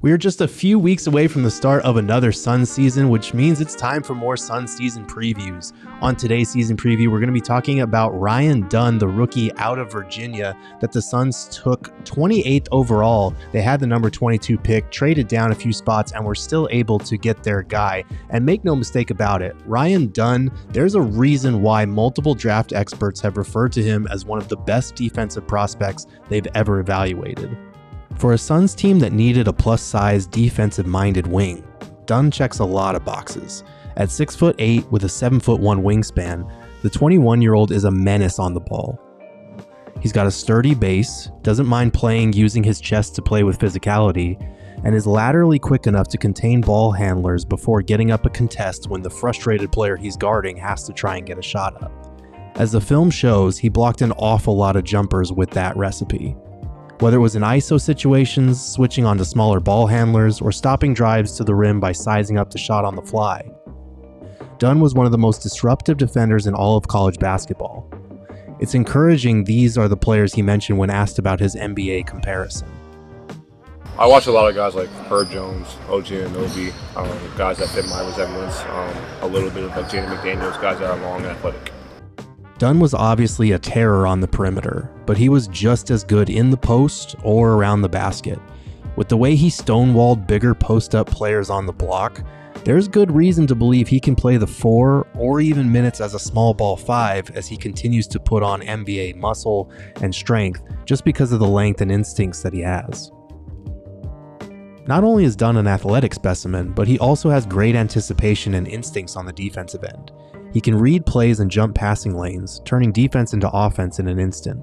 We are just a few weeks away from the start of another Suns season, which means it's time for more Suns season previews. On today's season preview, we're going to be talking about Ryan Dunn, the rookie out of Virginia that the Suns took 28th overall. They had the number 22 pick, traded down a few spots, and were still able to get their guy. And make no mistake about it, Ryan Dunn, there's a reason why multiple draft experts have referred to him as one of the best defensive prospects they've ever evaluated. For a Suns team that needed a plus-size, defensive-minded wing, Dunn checks a lot of boxes. At 6'8" with a 7'1" wingspan, the 21-year-old is a menace on the ball. He's got a sturdy base, doesn't mind playing using his chest to play with physicality, and is laterally quick enough to contain ball handlers before getting up a contest when the frustrated player he's guarding has to try and get a shot up. As the film shows, he blocked an awful lot of jumpers with that recipe. Whether it was in ISO situations, switching onto smaller ball handlers, or stopping drives to the rim by sizing up the shot on the fly, Dunn was one of the most disruptive defenders in all of college basketball. It's encouraging these are the players he mentioned when asked about his NBA comparison. I watch a lot of guys like Herb Jones, OG Anunoby, guys that fit my resemblance, a little bit of like Jaden McDaniels, guys that are long and athletic. Dunn was obviously a terror on the perimeter, but he was just as good in the post or around the basket. With the way he stonewalled bigger post-up players on the block, there's good reason to believe he can play the 4 or even minutes as a small ball 5 as he continues to put on NBA muscle and strength just because of the length and instincts that he has. Not only is Dunn an athletic specimen, but he also has great anticipation and instincts on the defensive end. He can read plays and jump passing lanes, turning defense into offense in an instant.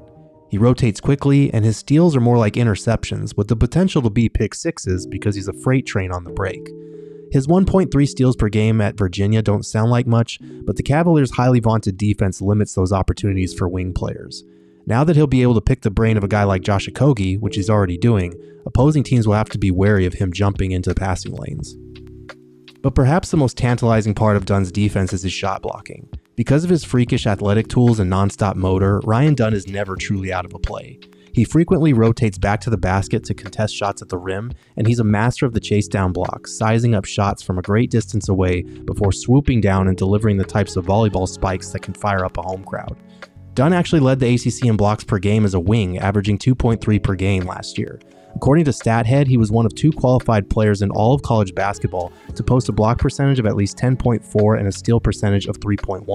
He rotates quickly, and his steals are more like interceptions, with the potential to be pick sixes because he's a freight train on the break. His 1.3 steals per game at Virginia don't sound like much, but the Cavaliers' highly vaunted defense limits those opportunities for wing players. Now that he'll be able to pick the brain of a guy like Josh Okogie, which he's already doing, opposing teams will have to be wary of him jumping into passing lanes. But perhaps the most tantalizing part of Dunn's defense is his shot blocking. Because of his freakish athletic tools and nonstop motor, Ryan Dunn is never truly out of a play. He frequently rotates back to the basket to contest shots at the rim, and he's a master of the chase down block, sizing up shots from a great distance away before swooping down and delivering the types of volleyball spikes that can fire up a home crowd. Dunn actually led the ACC in blocks per game as a wing, averaging 2.3 per game last year. According to StatHead, he was one of 2 qualified players in all of college basketball to post a block percentage of at least 10.4 and a steal percentage of 3.1.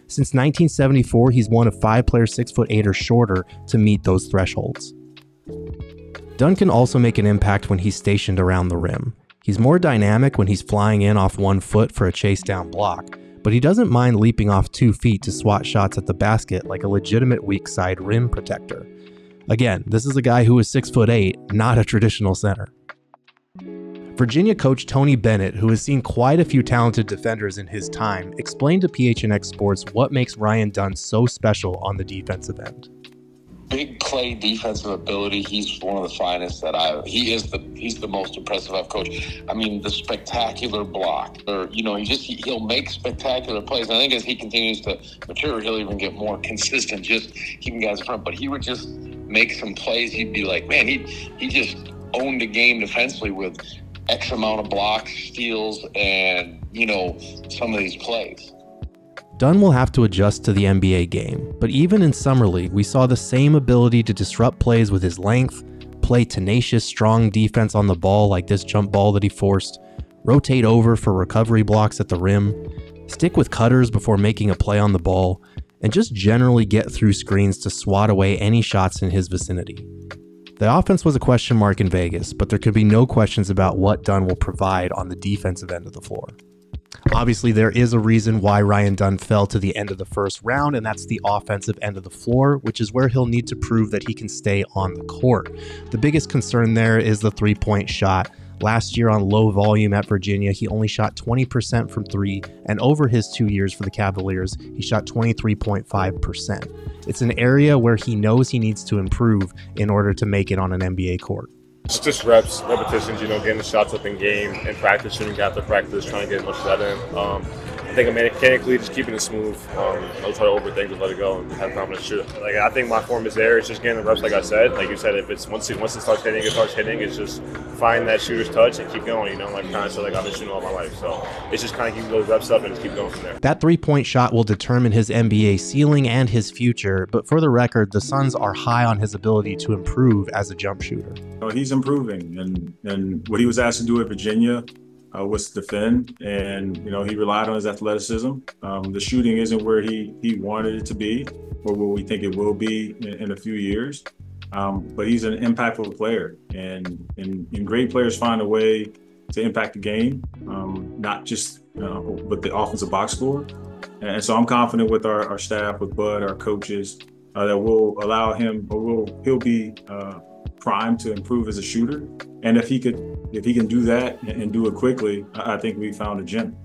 Since 1974, he's one of 5 players 6'8" or shorter to meet those thresholds. Dunn can also make an impact when he's stationed around the rim. He's more dynamic when he's flying in off 1 foot for a chase down block, but he doesn't mind leaping off 2 feet to swat shots at the basket like a legitimate weak side rim protector. Again, this is a guy who is 6'8", not a traditional center. Virginia coach Tony Bennett, who has seen quite a few talented defenders in his time, explained to PHNX Sports what makes Ryan Dunn so special on the defensive end. Big play defensive ability. He's one of the finest he's the most impressive I've coached. I mean, the spectacular block, he'll make spectacular plays. I think as he continues to mature, he'll even get more consistent, just keeping guys in front. But he would just make some plays. He'd be like, man, he just owned the game defensively with X amount of blocks, steals, and, some of these plays. Dunn will have to adjust to the NBA game, but even in Summer League, we saw the same ability to disrupt plays with his length, play tenacious, strong defense on the ball like this jump ball that he forced, rotate over for recovery blocks at the rim, stick with cutters before making a play on the ball, and just generally get through screens to swat away any shots in his vicinity. The offense was a question mark in Vegas, but there could be no questions about what Dunn will provide on the defensive end of the floor. Obviously, there is a reason why Ryan Dunn fell to the end of the first round, and that's the offensive end of the floor, which is where he'll need to prove that he can stay on the court. The biggest concern there is the three-point shot. Last year on low volume at Virginia, he only shot 20% from 3, and over his 2 years for the Cavaliers, he shot 23.5%. It's an area where he knows he needs to improve in order to make it on an NBA court. It's just reps, repetitions, getting the shots up in game, and practice, shooting after practice, trying to get as much of that in. think mechanically just keeping it smooth. Don't try to overthink, just let it go and have confidence shoot. Like I think my form is there. It's just getting the reps, like I said. Like you said, if it's once it starts hitting, it starts hitting. It's just find that shooter's touch and keep going. You know, like kind of said, like I've been shooting all my life. So it's just kind of keeping those reps up and just keep going from there. That three-point shot will determine his NBA ceiling and his future. But for the record, the Suns are high on his ability to improve as a jump shooter. He's improving, and what he was asked to do at Virginia was to defend, and he relied on his athleticism. The shooting isn't where he wanted it to be, or where we think it will be in a few years. But he's an impactful player, and great players find a way to impact the game, not just with the offensive box score. And so I'm confident with our staff, with Bud, our coaches, that will allow him, or he'll be primed to improve as a shooter. And if he can do that and do it quickly, I think we found a gem.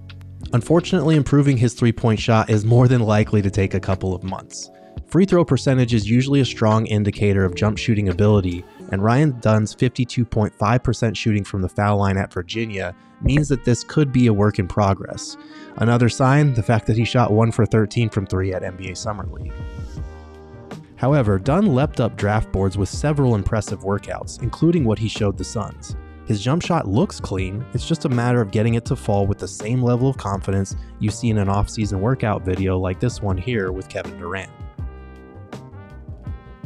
Unfortunately, improving his three-point shot is more than likely to take a couple of months. Free throw percentage is usually a strong indicator of jump shooting ability, and Ryan Dunn's 52.5% shooting from the foul line at Virginia means that this could be a work in progress. Another sign, the fact that he shot 1 for 13 from 3 at NBA Summer League. However, Dunn leapt up draft boards with several impressive workouts, including what he showed the Suns. His jump shot looks clean, it's just a matter of getting it to fall with the same level of confidence you see in an off-season workout video like this one here with Kevin Durant.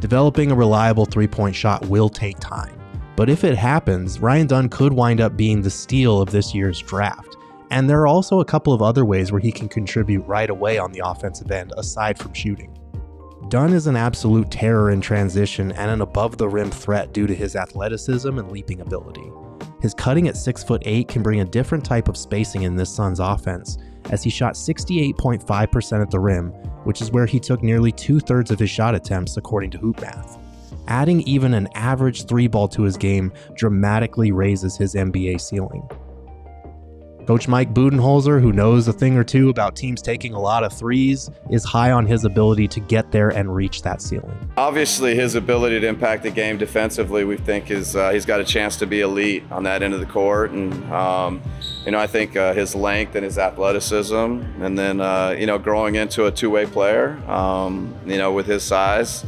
Developing a reliable three-point shot will take time, but if it happens, Ryan Dunn could wind up being the steal of this year's draft. And there are also a couple of other ways where he can contribute right away on the offensive end aside from shooting. Dunn is an absolute terror in transition and an above-the-rim threat due to his athleticism and leaping ability. His cutting at 6'8" can bring a different type of spacing in this Suns offense, as he shot 68.5% at the rim, which is where he took nearly 2/3 of his shot attempts according to Hoop Math. Adding even an average three ball to his game dramatically raises his NBA ceiling. Coach Mike Budenholzer, who knows a thing or two about teams taking a lot of threes, is high on his ability to get there and reach that ceiling. Obviously, his ability to impact the game defensively, we think is he's got a chance to be elite on that end of the court. And I think his length and his athleticism, and then growing into a two-way player, with his size.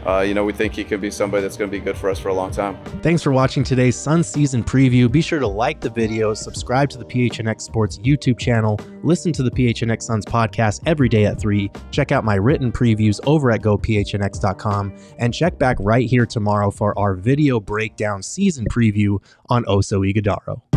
We think he could be somebody that's going to be good for us for a long time. Thanks for watching today's Suns season preview. Be sure to like the video, subscribe to the PHNX Sports YouTube channel, listen to the PHNX Suns podcast every day at 3, check out my written previews over at gophnx.com, and check back right here tomorrow for our video breakdown season preview on Oso Ighodaro.